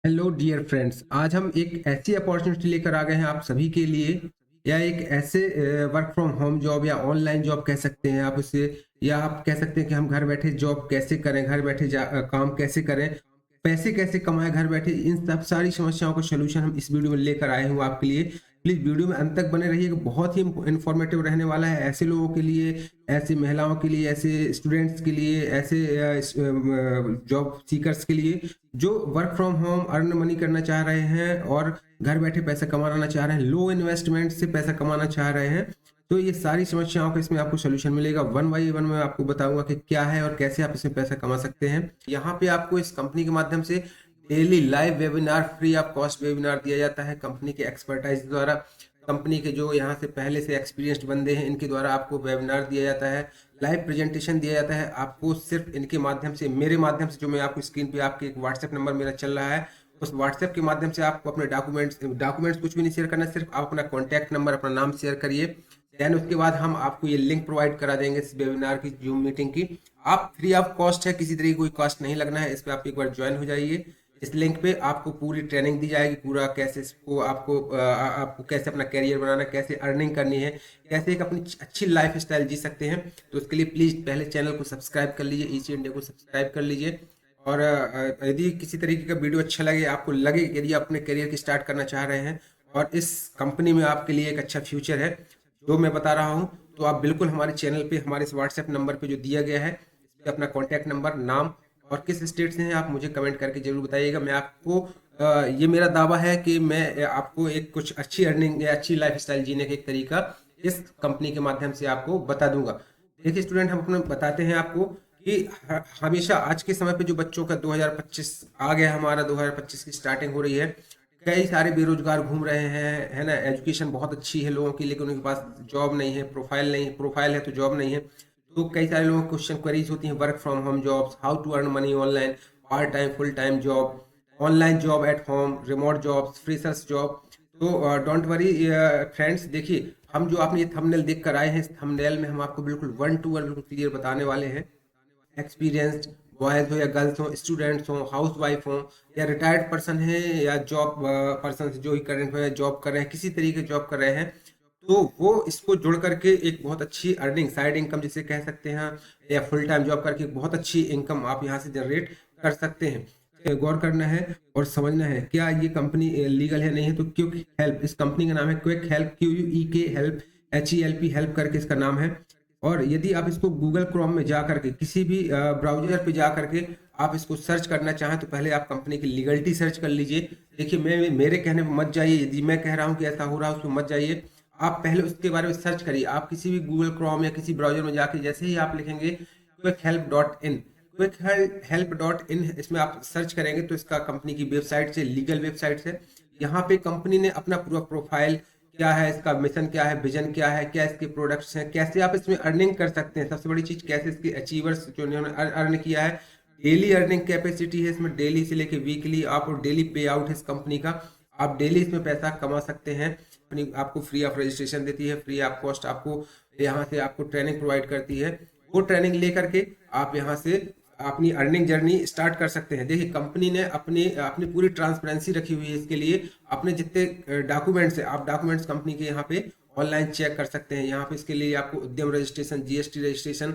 Hello dear friends, आज हम एक ऐसी अपॉर्चुनिटी लेकर आ गए हैं आप सभी के लिए। या एक ऐसे वर्क फ्रॉम होम जॉब या ऑनलाइन जॉब कह सकते हैं आप उसे, या आप कह सकते हैं कि हम घर बैठे जॉब कैसे करें, घर बैठे काम कैसे करें, पैसे कैसे कमाएं घर बैठे। इन सब सारी समस्याओं का सलूशन हम इस वीडियो में लेकर आए हूँ आपके लिए। प्लीज वीडियो में अंत तक बने रहिएगा, बहुत ही इंफॉर्मेटिव रहने वाला है ऐसे लोगों के लिए, ऐसी महिलाओं के लिए, ऐसे स्टूडेंट्स के लिए, ऐसे जॉब सीकर्स के लिए जो work from home earn money करना चाह रहे हैं और घर बैठे पैसा कमाना चाह रहे हैं, लो इन्वेस्टमेंट से पैसा कमाना चाह रहे हैं। तो ये सारी समस्याओं का इसमें आपको सोल्यूशन मिलेगा। वन बाई वन में आपको बताऊंगा कि क्या है और कैसे आप इसमें पैसा कमा सकते हैं। यहाँ पे आपको इस कंपनी के माध्यम से daily live webinar, free of cost webinar दिया जाता है कंपनी के एक्सपर्टाइज द्वारा। कंपनी के जो यहाँ से पहले से एक्सपीरियंस्ड बंदे हैं, इनके द्वारा आपको वेबिनार दिया जाता है, लाइव प्रेजेंटेशन दिया जाता है आपको। सिर्फ इनके माध्यम से, मेरे माध्यम से, जो मैं आपको स्क्रीन पे आपके एक व्हाट्सएप नंबर मेरा चल रहा है, उस व्हाट्सएप के माध्यम से आपको अपने डॉक्यूमेंट्स कुछ भी नहीं शेयर करना, सिर्फ आप अपना कॉन्टैक्ट नंबर, अपना नाम शेयर करिए। देन उसके बाद हम आपको ये लिंक प्रोवाइड करा देंगे इस वेबिनार की, जूम मीटिंग की। आप फ्री ऑफ कॉस्ट है, किसी तरह की कोई कॉस्ट नहीं लगना है। इस पर आप एक बार ज्वाइन हो जाइए। इस लिंक पे आपको पूरी ट्रेनिंग दी जाएगी, पूरा कैसे इसको आपको कैसे अपना करियर बनाना, कैसे अर्निंग करनी है, कैसे एक अपनी अच्छी लाइफ स्टाइल जी सकते हैं। तो उसके लिए प्लीज़ पहले चैनल को सब्सक्राइब कर लीजिए, ईच इंडिया को सब्सक्राइब कर लीजिए। और यदि किसी तरीके का वीडियो अच्छा लगे, आपको लगे यदि आप अपने करियर की स्टार्ट करना चाह रहे हैं और इस कंपनी में आपके लिए एक अच्छा फ्यूचर है जो मैं बता रहा हूँ, तो आप बिल्कुल हमारे चैनल पे, हमारे इस व्हाट्सएप नंबर पे जो दिया गया है, इस पे अपना कॉन्टैक्ट नंबर, नाम और किस स्टेट से हैं आप मुझे कमेंट करके जरूर बताइएगा। मैं आपको ये मेरा दावा है कि मैं आपको एक कुछ अच्छी अर्निंग या अच्छी लाइफ स्टाइल जीने का एक तरीका इस कंपनी के माध्यम से आपको बता दूंगा। देखिए स्टूडेंट, हम अपने बताते हैं आपको कि हमेशा आज के समय पे जो बच्चों का 2025 आ गया, हमारा 2025 की स्टार्टिंग हो रही है, कई सारे बेरोजगार घूम रहे हैं, है ना। एजुकेशन बहुत अच्छी है लोगों की, लेकिन उनके पास जॉब नहीं है, प्रोफाइल नहीं, प्रोफाइल है तो जॉब नहीं है। तो कई सारे लोगों को क्वेश्चन क्वेरीज होती हैं, work from home jobs, how to earn money online, part time, full time job, online job at home, remote jobs, freelancers job. तो डोंट वरी फ्रेंड्स, देखिए हम जो आपने ये थंबनेल देख कर आए हैं, इस थंबनेल में हम आपको बिल्कुल वन टू वन बिल्कुल क्लियर बताने वाले हैं। एक्सपीरियंस्ड बॉयज हो या गर्ल्स हो, स्टूडेंट्स हो, हाउस वाइफ हो, या रिटायर्ड पर्सन है, या जॉब पर्सन जो ही करंट में जॉब कर रहे हैं, किसी तरीके जॉब कर रहे हैं, तो वो इसको जुड़ करके एक बहुत अच्छी अर्निंग, साइड इनकम जिसे कह सकते हैं, या फुल टाइम जॉब करके एक बहुत अच्छी इनकम आप यहाँ से जनरेट कर सकते हैं। गौर करना है और समझना है क्या ये कंपनी लीगल है, नहीं है। तो क्विक हेल्प, इस कंपनी का नाम है quick help, QUEK help, HELP help करके इसका नाम है। और यदि आप इसको गूगल क्रोम में जा करके, किसी भी ब्राउजर पे जा करके आप इसको सर्च करना चाहें, तो पहले आप कंपनी की लीगलिटी सर्च कर लीजिए। देखिए, मैं मेरे कहने पे मत जाइए, यदि मैं कह रहा हूँ कि ऐसा हो रहा है उसमें मत जाइए। आप पहले उसके बारे में सर्च करिए। आप किसी भी गूगल क्रोम या किसी ब्राउजर में जाके जैसे ही आप लिखेंगे क्विक हेल्प डॉट इन, इसमें आप सर्च करेंगे तो इसका कंपनी की वेबसाइट से, लीगल वेबसाइट से, यहाँ पे कंपनी ने अपना पूरा प्रोफाइल, क्या है इसका मिशन, क्या है विजन, क्या है, क्या इसके प्रोडक्ट्स हैं, कैसे आप इसमें अर्निंग कर सकते हैं, सबसे बड़ी चीज कैसे इसके अचीवर्स जो इन्होंने अर्न किया है, डेली अर्निंग कैपेसिटी है इसमें, डेली से लेके वीकली आप डेली पे आउट है इस कंपनी का। आप डेली इसमें पैसा कमा सकते हैं। अपनी आपको फ्री ऑफ रजिस्ट्रेशन देती है, फ्री ऑफ कॉस्ट आपको यहाँ से आपको ट्रेनिंग प्रोवाइड करती है। वो ट्रेनिंग लेकर के आप यहाँ से अपनी अर्निंग जर्नी स्टार्ट कर सकते हैं। देखिए, कंपनी ने अपनी अपनी पूरी ट्रांसपेरेंसी रखी हुई है इसके लिए। अपने जितने डॉक्यूमेंट्स है, आप डॉक्यूमेंट्स कंपनी के यहाँ पे ऑनलाइन चेक कर सकते हैं। यहाँ पे इसके लिए आपको उद्यम registration, GST registration,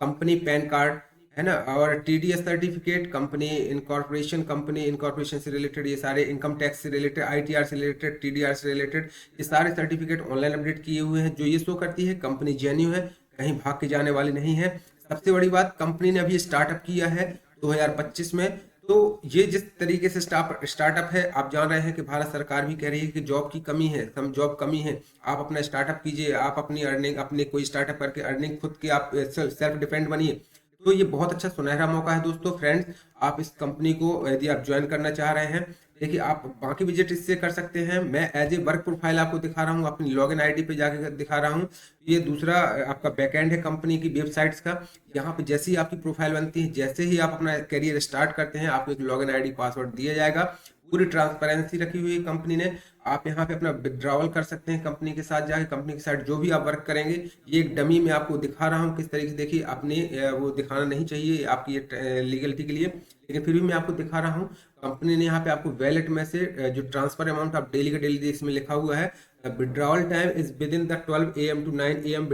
company pan card, है ना, और TDS सर्टिफिकेट, कंपनी इनकॉर्पोरेशन से रिलेटेड, ये सारे इनकम टैक्स से रिलेटेड, ITR से रिलेटेड, TDR से रिलेटेड, ये सारे सर्टिफिकेट ऑनलाइन अपडेट किए हुए हैं, जो ये शो करती है कंपनी जेन्यू है, कहीं भाग के जाने वाली नहीं है। सबसे बड़ी बात, कंपनी ने अभी स्टार्टअप किया है 2025 में। तो ये जिस तरीके से स्टार्टअप है, आप जान रहे हैं कि भारत सरकार भी कह रही है कि जॉब की कमी है, कम जॉब कमी है, आप अपना स्टार्टअप कीजिए, आप अपनी अर्निंग, अपने कोई स्टार्टअप करके अर्निंग खुद की, आप सेल्फ डिपेंड बनिए। तो ये बहुत अच्छा सुनहरा मौका है दोस्तों, फ्रेंड्स। आप इस कंपनी को यदि आप ज्वाइन करना चाह रहे हैं, देखिए आप बाकी विजिट इससे कर सकते हैं। मैं एज ए वर्क प्रोफाइल आपको दिखा रहा हूँ, अपनी लॉगिन आईडी पे जाके दिखा रहा हूँ। ये दूसरा आपका बैकएंड है कंपनी की वेबसाइट्स का। यहाँ पे जैसे ही आपकी प्रोफाइल बनती है, जैसे ही आप अपना करियर स्टार्ट करते हैं, आपको एक लॉगिन आईडी पासवर्ड दिया जाएगा। पूरी ट्रांसपेरेंसी रखी हुई है कंपनी ने। आप यहाँ पे अपना विड्रॉवल कर सकते हैं कंपनी के साथ जाके, कंपनी के साथ जो भी आप वर्क करेंगे। ये एक डमी में आपको दिखा रहा हूँ किस तरीके से, देखिए आपने वो दिखाना नहीं चाहिए आपकी ये लीगलिटी के लिए, लेकिन फिर भी मैं आपको दिखा रहा हूँ। कंपनी ने यहाँ पे आपको वैलेट में से जो ट्रांसफर अमाउंट आप डेली का डेली इसमें लिखा हुआ है, withdrawal time is within the 12 AM to 9 AM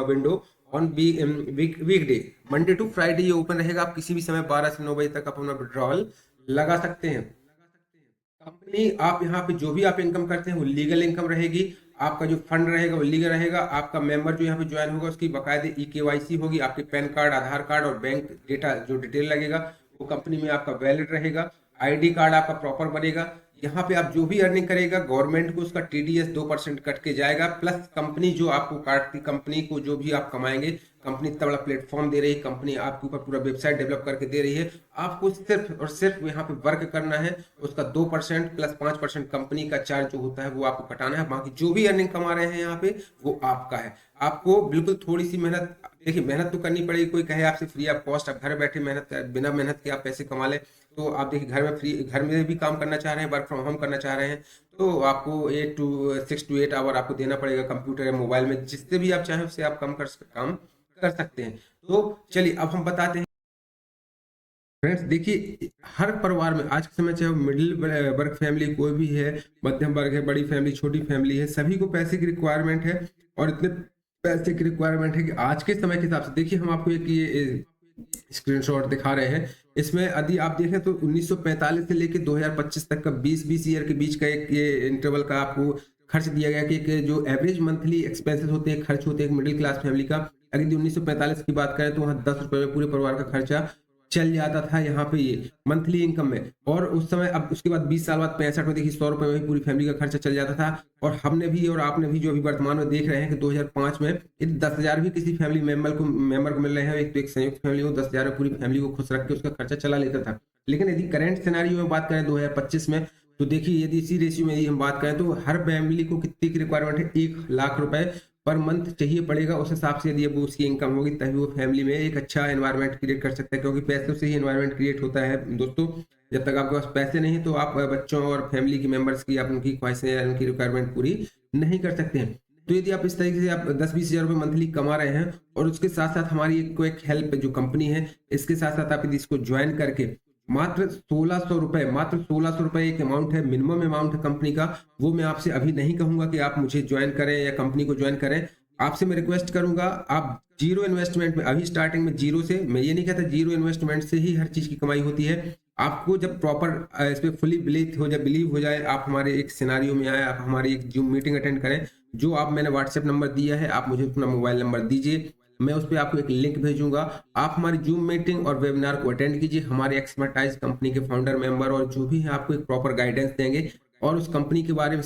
window on weekday, Monday to Friday ये ओपन रहेगा। आप किसी भी समय 12 से 9 बजे तक आप अपना विड्रॉल लगा सकते हैं। कंपनी आप यहाँ पे जो भी आप इनकम करते हैं वो लीगल इनकम रहेगी। आपका जो फंड रहेगा वो लीगल रहेगा। आपका मेंबर जो यहाँ पे ज्वाइन होगा उसकी बाकायदे EKYC होगी। आपके पैन कार्ड, आधार कार्ड और बैंक डेटा जो डिटेल लगेगा वो कंपनी में आपका वैलिड रहेगा। ID कार्ड आपका प्रॉपर बनेगा। यहाँ पे आप जो भी अर्निंग करेगा गवर्नमेंट को उसका TDS 2% कट के जाएगा, प्लस कंपनी जो आपको काटती, कंपनी को जो भी आप कमाएंगे, कंपनी इतना बड़ा प्लेटफॉर्म दे रही है, कंपनी आपके ऊपर पूरा वेबसाइट डेवलप करके दे रही है, आपको सिर्फ और सिर्फ यहाँ पे वर्क करना है। उसका 2% प्लस 5% कंपनी का चार्ज जो होता है वो आपको कटाना है। बाकी जो भी अर्निंग कमा रहे हैं यहाँ पे वो आपका है। आपको बिल्कुल थोड़ी सी मेहनत, देखिए मेहनत तो करनी पड़ेगी। कोई कहे आपसे फ्री ऑफ कॉस्ट आप घर बैठे मेहनत बिना मेहनत के आप पैसे कमा ले, तो आप देखिए घर में भी काम करना चाह रहे हैं, वर्क फ्रॉम होम करना चाह रहे हैं, तो आपको 6 to 8 आवर आपको देना पड़ेगा कंप्यूटर या मोबाइल में। जिससे भी आप चाहें उससे आप काम कर सकते हैं। तो चलिए अब हम बताते हैं फ्रेंड्स। देखिए हर परिवार में आज के समय, चाहे मिडिल वर्ग फैमिली कोई भी है, मध्यम वर्ग है, बड़ी फैमिली, छोटी फैमिली है, सभी को पैसे की रिक्वायरमेंट है। और इतने पैसे की रिक्वायरमेंट है कि आज के समय के हिसाब से देखिए हम आपको एक ये स्क्रीनशॉट दिखा रहे हैं। इसमें यदि आप देखें तो 1945 से लेकर 2025 तक का 20 ईयर के बीच का एक ये इंटरवल का आपको खर्च दिया गया कि जो एवरेज मंथली एक्सपेंसेस होते हैं, खर्च होते हैं मिडिल क्लास फैमिली का। अगर 1945 की बात करें तो वहाँ 10 रुपए में पूरे परिवार का खर्चा चल जाता था यहाँ पे ये मंथली इनकम में। और उस समय, अब उसके बाद 20 साल बाद 65 में देखिए 100 रुपए में भी पूरी फैमिली का खर्चा चल जाता था। और हमने भी और आपने भी जो अभी वर्तमान में देख रहे हैं कि 2005 में 10,000 भी किसी फैमिली मेंबर को मिल रहे हैं, एक तो एक संयुक्त फैमिली हो 10,000 पूरी फैमिली को खुश रख के उसका खर्चा चला लेता था। लेकिन यदि करंट सिनेरियो में बात करें 2025 में, तो देखिए यदि इसी रेशियो में यदि हम बात करें तो हर फैमिली को कितनी की रिक्वायरमेंट है, 1,00,000 रुपए पर मंथ चाहिए पड़ेगा। उस हिसाब से यदि वो उसकी इनकम होगी तभी वो फैमिली में एक अच्छा एनवायरनमेंट क्रिएट कर सकता है, क्योंकि पैसों से ही एनवायरनमेंट क्रिएट होता है दोस्तों। जब तक आपके पास पैसे नहीं तो आप बच्चों और फैमिली के मेंबर्स की, आप उनकी ख्वाहिशें, उनकी रिक्वायरमेंट पूरी नहीं कर सकते हैं। तो यदि आप इस तरीके से आप 10-20 हज़ार रुपये मंथली कमा रहे हैं और उसके साथ साथ हमारी एक हेल्प जो कंपनी है, इसके साथ साथ आप यदि इसको ज्वाइन करके मात्र 1600 रुपए एक अमाउंट है, मिनिमम अमाउंट है कंपनी का। वो मैं आपसे अभी नहीं कहूंगा कि आप मुझे ज्वाइन करें या कंपनी को ज्वाइन करें। आपसे मैं रिक्वेस्ट करूंगा, आप जीरो इन्वेस्टमेंट में, अभी स्टार्टिंग में जीरो से, मैं ये नहीं कहता जीरो इन्वेस्टमेंट से ही हर चीज की कमाई होती है। आपको जब प्रॉपर इस पे फुली बिलीव हो जाए, आप हमारे एक सिनारियो में आए, आप हमारी एक जूम मीटिंग अटेंड करें, जो आप मैंने व्हाट्सएप नंबर दिया है, आप मुझे अपना मोबाइल नंबर दीजिए, मैं उस पर आपको एक लिंक भेजूंगा। आप हमारी जूम मीटिंग और वेबिनार को अटेंड कीजिए। हमारे एक्सपर्टाइज कंपनी के फाउंडर मेंबर और जो भी है आपको एक प्रॉपर गाइडेंस देंगे और उस कंपनी के बारे में,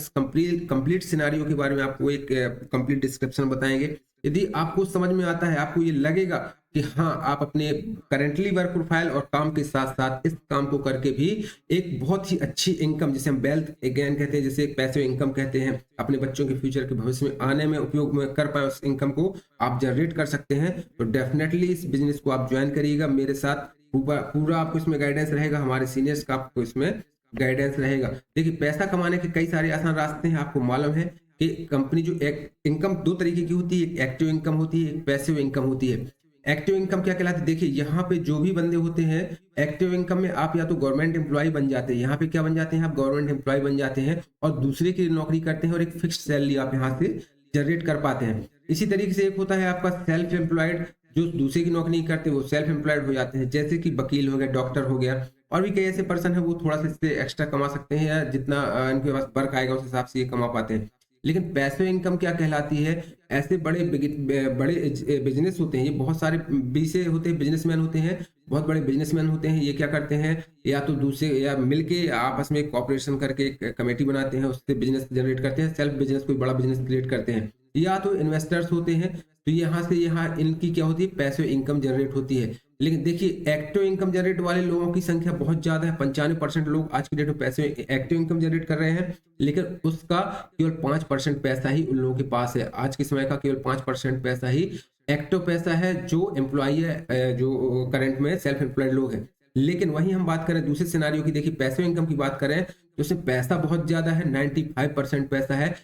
कंप्लीट सिनारियो के बारे में आपको एक कंप्लीट डिस्क्रिप्शन बताएंगे। यदि आपको समझ में आता है, आपको ये लगेगा कि हाँ आप अपने करेंटली वर्क प्रोफाइल और काम के साथ साथ इस काम को करके भी एक बहुत ही अच्छी इनकम, जिसे हम वेल्थ गेन कहते हैं, जिसे एक पैसिव इनकम कहते हैं, अपने बच्चों के फ्यूचर के भविष्य में आने में उपयोग में कर पाए, उस इनकम को आप जनरेट कर सकते हैं। तो डेफिनेटली इस बिजनेस को आप ज्वाइन करिएगा मेरे साथ। पूरा आपको इसमें गाइडेंस रहेगा, हमारे सीनियर्स का आपको इसमें गाइडेंस रहेगा। देखिए पैसा कमाने के कई सारे आसान रास्ते हैं। आपको मालूम है कि कंपनी जो एक इनकम दो तरीके की होती है, एक एक्टिव इनकम होती है, एक पैसिव इनकम होती है। एक्टिव इनकम क्या कहलाती है? देखिए यहाँ पे जो भी बंदे होते हैं एक्टिव इनकम में, आप या तो गवर्नमेंट एम्प्लॉय बन जाते हैं, यहाँ पे क्या बन जाते हैं, आप गवर्नमेंट एम्प्लॉय बन जाते हैं और दूसरे की नौकरी करते हैं और एक फिक्स सैलरी आप यहाँ से जनरेट कर पाते हैं। इसी तरीके से एक होता है आपका सेल्फ एम्प्लॉयड, जो दूसरे की नौकरी नहीं करते वो सेल्फ एम्प्लॉयड हो जाते हैं, जैसे कि वकील हो गया, डॉक्टर हो गया, और भी कई ऐसे पर्सन है वो थोड़ा सा इससे एक्स्ट्रा कमा सकते हैं, या जितना इनके पास वर्क आएगा उस हिसाब से ये कमा पाते हैं। लेकिन पैसिव इनकम क्या कहलाती है? ऐसे बड़े बिजनेस होते हैं, ये बहुत सारे बीसे होते हैं, बिजनेसमैन होते हैं, बहुत बड़े बिजनेसमैन होते हैं। ये क्या करते हैं, या तो दूसरे या मिलके आपस में कॉपरेशन करके एक कमेटी बनाते हैं, उससे बिजनेस जनरेट करते हैं, सेल्फ बिजनेस, कोई बड़ा बिजनेस क्रिएट करते हैं। या तो इन्वेस्टर्स होते हैं, तो यहाँ से यहाँ इनकी क्या होती है, पैसिव इनकम जनरेट होती है। लेकिन देखिए एक्टिव इनकम जनरेट वाले लोगों की संख्या बहुत ज्यादा है। 95% लोग आज की डेट में पैसे एक्टिव इनकम जनरेट कर रहे हैं, लेकिन उसका केवल 5% पैसा ही उन लोगों के पास है। आज के समय का केवल 5% पैसा ही एक्टिव पैसा है, जो एम्प्लॉई है, जो करंट में सेल्फ एम्प्लॉयड लोग हैं। लेकिन वहीं हम बात करें दूसरे सिनारियो की, देखिए पैसिव इनकम की बात करें तो उसमें पैसा बहुत ज्यादा है, 95% पैसा है,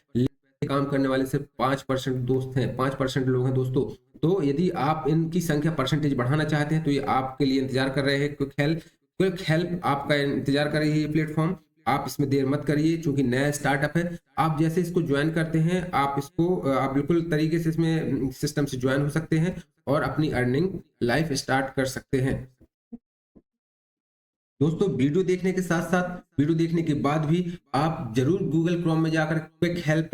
काम करने वाले सिर्फ 5% दोस्त हैं, 5% लोग हैं दोस्तों। तो यदि आप इनकी संख्या परसेंटेज बढ़ाना चाहते हैं तो ये आपके लिए इंतजार कर रहे हैं। क्विक हेल्प आपका इंतजार कर रही है ये प्लेटफॉर्म। आप इसमें देर मत करिए, चूंकि नया स्टार्टअप है। आप जैसे इसको ज्वाइन करते हैं, आप बिल्कुल तरीके से इसमें सिस्टम से ज्वाइन हो सकते हैं और अपनी अर्निंग लाइफ स्टार्ट कर सकते हैं। दोस्तों, वीडियो देखने के साथ साथ, वीडियो देखने के बाद भी आप जरूर गूगल क्रोम में जाकर क्विक हेल्प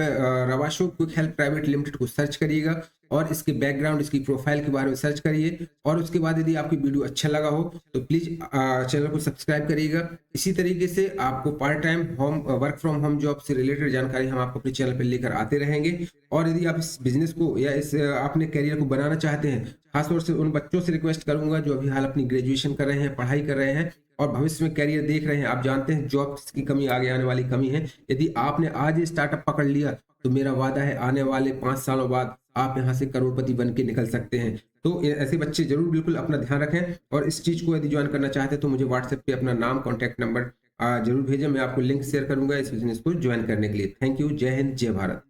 रवाशो क्विक हेल्प प्राइवेट लिमिटेड को सर्च करिएगा और इसके बैकग्राउंड, इसकी प्रोफाइल के बारे में सर्च करिए। और उसके बाद यदि आपकी वीडियो अच्छा लगा हो तो प्लीज चैनल को सब्सक्राइब करिएगा। इसी तरीके से आपको part time work from home job से रिलेटेड जानकारी हम आपको अपने चैनल पर लेकर आते रहेंगे। और यदि आप इस बिजनेस को या इस अपने करियर को बनाना चाहते हैं, खासतौर से उन बच्चों से रिक्वेस्ट करूंगा जो अभी हाल अपनी ग्रेजुएशन कर रहे हैं, पढ़ाई कर रहे हैं और भविष्य में करियर देख रहे हैं। आप जानते हैं जॉब्स की कमी, आगे आने वाली कमी है। यदि आपने आज ये स्टार्टअप पकड़ लिया तो मेरा वादा है आने वाले 5 सालों बाद आप यहाँ से करोड़पति बन के निकल सकते हैं। तो ऐसे बच्चे जरूर बिल्कुल अपना ध्यान रखें। और इस चीज को यदि ज्वाइन करना चाहते हैं तो मुझे व्हाट्सएप पे अपना नाम, कॉन्टैक्ट नंबर जरूर भेजें। मैं आपको लिंक शेयर करूंगा इस बिजनेस को ज्वाइन करने के लिए। Thank you. जय हिंद, जय भारत।